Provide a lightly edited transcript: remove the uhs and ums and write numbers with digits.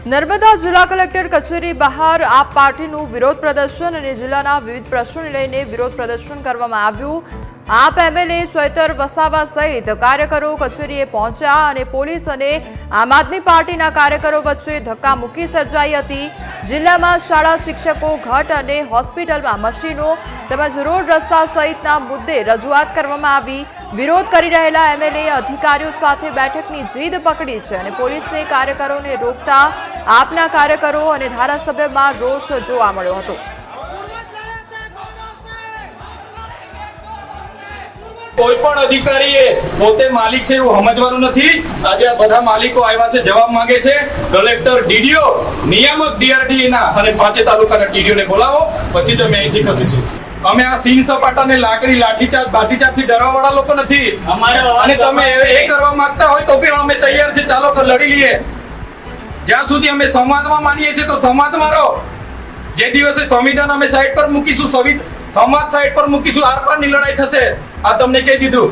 નર્મદા જિલ્લા કલેક્ટર કચેરી બહાર આપ પાર્ટીનું વિરોધ પ્રદર્શન અને જિલ્લાના વિવિધ પ્રશ્નોને લઈને વિરોધ પ્રદર્શન કરવામાં આવ્યું। આપ એમએલએ સ્વેટર વસાવા સહિત કાર્યકરો કચેરીએ પહોંચ્યા અને પોલીસ અને આમ આદમી પાર્ટીના કાર્યકરો વચ્ચે ધક્કામુક્કી સર્જાઈ હતી। જિલ્લામાં શાળા શિક્ષકો ઘટ અને હોસ્પિટલમાં મશીનો તેમજ રોડ રસ્તા સહિતના મુદ્દે રજૂઆત કરવામાં આવી। વિરોધ કરી રહેલા એમએલએ અધિકારીઓ સાથે બેઠકની જીદ પકડી છે અને પોલીસને કાર્યકરોને રોકતા આપના કાર્યકરો અને ધારાસભ્યમાં રોષ જોવા મળ્યો હતો। કોઈ પણ અધિકારીએ પોતે માલિક છે એવું સમજવાનું નથી। આજે આ બધા માલિકો આવ્યા છે, જવાબ માંગે છે। કલેક્ટર, ડીડીઓ, નિયામક ડીઆરટી ના અને પાંચે તાલુકાના ટીડીઓ ને બોલાવો, પછી તમે અહીંથી ખસીશું। અમે આ સીન સપાટાને લાકડી લાઠીચાર્જ થી ડરવા વાળા લોકો નથી। અને તમે એ કરવા માંગતા હોય તો પણ અમે તૈયાર છે, ચાલો તો લડી લઈએ। જ્યાં સુધી અમે સંવાદમાં માનીએ છીએ તો સંવાદમાં રહો। જે દિવસે સંવિધાન અમે સાઈડ પર મૂકીશું, સમાજ સાઈડ પર મૂકીશું, આર પારની લડાઈ થશે। આ તમને કહી દીધું।